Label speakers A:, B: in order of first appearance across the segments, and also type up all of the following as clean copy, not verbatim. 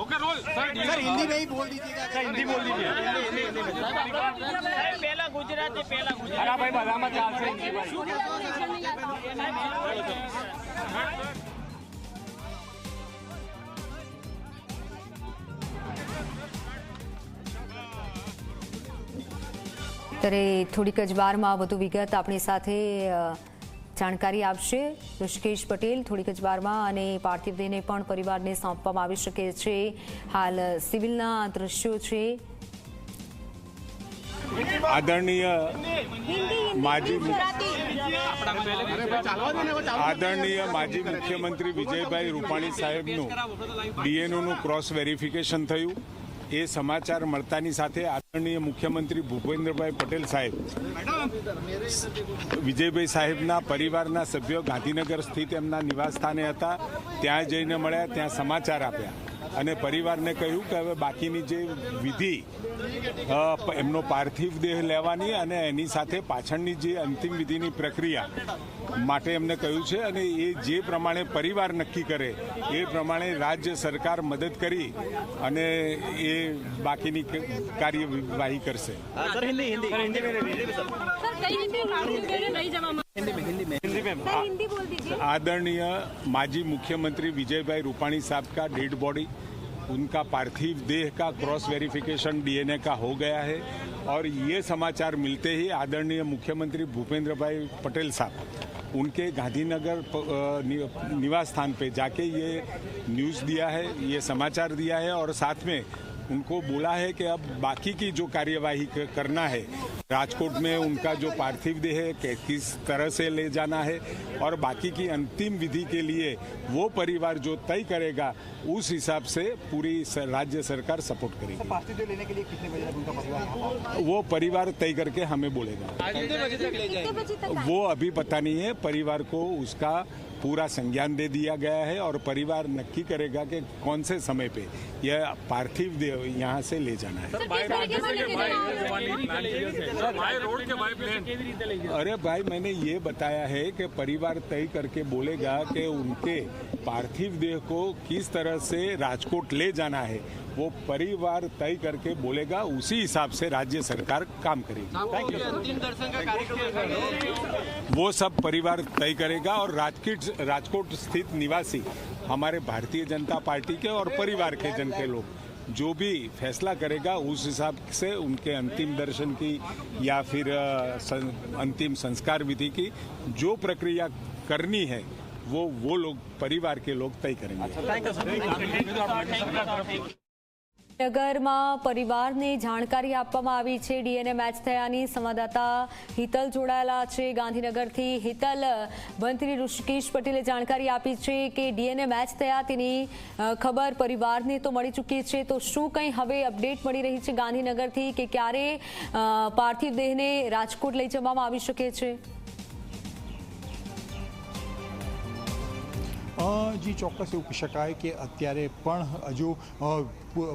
A: Okay role sir Hindi में ही बोल दीजिएगा सर हिंदी बोल दीजिए पहला गुजराती अरे भाई बधामा चालશે हिंदी भाई
B: ત્યારે થોડીક જ વારમાં વધુ વિગત આપણી સાથે જાણકારી આપશે ઋષિકેશ પટેલ થોડીક જ વારમાં અને પાર્થિવ દેહને પણ પરિવારને સોંપવામાં આવી શકે છે। હાલ સિવિલના દ્રશ્યો છે।
C: आदरणीय माजी मुख्यमंत्री विजयभाई रूपाणी साहेबનું ડીએનએનું ક્રોસ વેરિફિકેશન થયું। એ સમાચાર મળતાની સાથે આદરણીય મુખ્યમંત્રી ભૂપેન્દ્રભાઈ પટેલ સાહેબ વિજયભાઈ સાહેબના પરિવારના સભ્યો ગાંધીનગર સ્થિત એમના નિવાસસ્થાને હતા, ત્યાં જઈને મળ્યા, ત્યાં સમાચાર આપ્યા અને પરિવારને કહ્યું કે હવે બાકીની જે વિધિ એમનો પાર્થિવ દેહ લેવાની અને એની સાથે પાછળની જે અંતિમ વિધિની પ્રક્રિયા માટે એમને કહ્યું છે અને એ જે પ્રમાણે પરિવાર નક્કી કરે એ પ્રમાણે રાજ્ય સરકાર મદદ કરી અને એ બાકીની કાર્યવાહી કરશે। आदरणीय माजी मुख्यमंत्री विजयभाई रूपाणी साहब का डेड बॉडी उनका पार्थिव देह का क्रॉस वेरिफिकेशन डीएनए का हो गया है और ये समाचार मिलते ही आदरणीय मुख्यमंत्री भूपेंद्र भाई पटेल साहब उनके गांधीनगर निवास स्थान पे जाके ये न्यूज़ दिया है, ये समाचार दिया है और साथ में उनको बोला है कि अब बाकी की जो कार्यवाही करना है, राजकोट में उनका जो पार्थिव देह है किस तरह से ले जाना है और बाकी की अंतिम विधि के लिए वो परिवार जो तय करेगा उस हिसाब से पूरी राज्य सरकार सपोर्ट करेगी।
A: पार्थिव देह लेने के लिए कितने बजे उनका परिवार
C: वो परिवार तय करके हमें बोलेगा। वो अभी पता नहीं है, परिवार को उसका पूरा संज्ञान दे दिया गया है और परिवार नक्की करेगा कि कौन से समय पे यह पार्थिव देह यहाँ से ले जाना है। अरे भाई मैंने ये बताया है कि परिवार तय करके बोलेगा कि उनके पार्थिव देह को किस तरह से राजकोट ले जाना है, वो परिवार तय करके बोलेगा, उसी हिसाब से राज्य सरकार काम करेगी।
A: अंतिम दर्शन का कार्यक्रम
C: वो सब परिवार तय करेगा और राजकोट स्थित निवासी हमारे भारतीय जनता पार्टी के और परिवार के जन के लोग जो भी फैसला करेगा उस हिसाब से उनके अंतिम दर्शन की या फिर अंतिम संस्कार विधि की जो प्रक्रिया करनी है वो लोग परिवार के लोग तय करेंगे।
B: નગરમાં પરિવારને જાણકારી આપવામાં આવી છે ડીએનએ મેચ થયાની। સંવાદદાતા હિતલ જોડાયેલા છે ગાંધીનગરથી। હિતલ, મંત્રી ઋષિકેશ પટેલે જાણકારી આપી છે કે ડીએનએ મેચ થયા તેની ખબર પરિવારને તો મળી ચૂકી છે, તો શું કંઈ હવે અપડેટ મળી રહી છે ગાંધીનગરથી કે ક્યારે પાર્થિવ દેહને રાજકોટ લઈ જવામાં આવી શકે છે?
D: जी ચોક્કસ એવું કહી શકાય કે અત્યારે પણ હજુ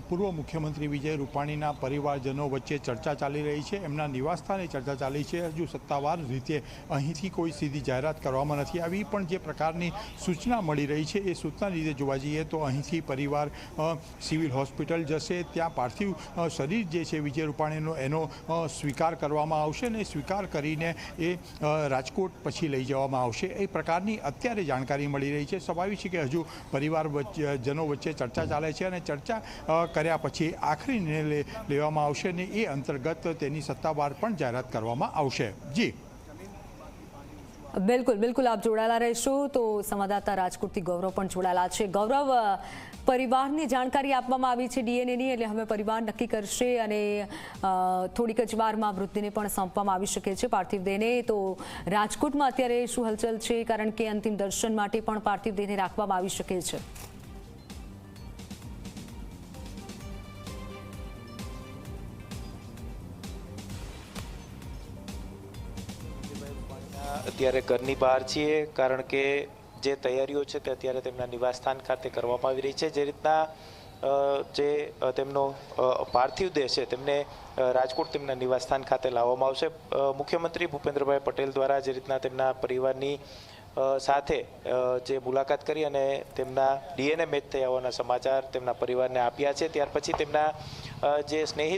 D: પૂર્વ મુખ્યમંત્રી વિજય રૂપાણીના પરિવારજનો વચ્ચે ચર્ચા ચાલી રહી છે, એમના નિવાસસ્થાને ચર્ચા ચાલી છે। હજુ સત્તાવાર રીતે અહીંથી કોઈ સીધી જાહેરાત કરવામાં નથી આવી, પણ જે પ્રકારની સૂચના મળી રહી છે એ સૂચના લીધે જોવા જઈએ તો અહીંથી પરિવાર સિવિલ હોસ્પિટલ જશે, ત્યાં પાર્થિવ શરીર જે છે વિજય રૂપાણીનો એનો સ્વીકાર કરવામાં આવશે અને સ્વીકાર કરીને એ રાજકોટ પછી લઈ જવામાં આવશે, એ પ્રકારની અત્યારે જાણકારી મળી રહી છે। સ્વાભાવિક છે કે હજુ પરિવારજનો વચ્ચે ચર્ચા ચાલે છે અને ચર્ચા કર્યા પછી આખરી નિર્ણય લેવામાં આવશે અને એ અંતર્ગત તેની સત્તાવાર પણ જાહેરાત કરવામાં આવશે। જી
B: બિલકુલ બિલકુલ, આપ જોડાયેલા રહેશો। તો સંવાદદાતા રાજકોટથી ગૌરવ પણ જોડાયેલા છે। ગૌરવ, પરિવારને જાણકારી આપવામાં આવી છે ડીએનએની, એટલે હવે પરિવાર નક્કી કરશે અને થોડીક જ વારમાં મૃતદેહને પણ સોંપવામાં આવી શકે છે પાર્થિવ દેહને। તો રાજકોટમાં અત્યારે શું હલચલ છે, કારણ કે અંતિમ દર્શન માટે પણ પાર્થિવ દેહને રાખવામાં આવી શકે છે?
E: અત્યારે ઘરની બહાર છીએ, કારણ કે જે તૈયારીઓ છે તે અત્યારે તેમના નિવાસસ્થાન ખાતે કરવામાં આવી રહી છે। જે રીતના જે તેમનો પાર્થિવ દેહ છે તેમને રાજકોટ તેમના નિવાસસ્થાન ખાતે લાવવામાં આવશે। મુખ્યમંત્રી ભૂપેન્દ્રભાઈ પટેલ દ્વારા જે રીતના તેમના પરિવારની સાથે જે મુલાકાત કરી અને તેમના ડીએનએ મેચ થયા હોવાના સમાચાર તેમના પરિવારને આપ્યા છે. ત્યાર પછી તેમના જે સ્નેહી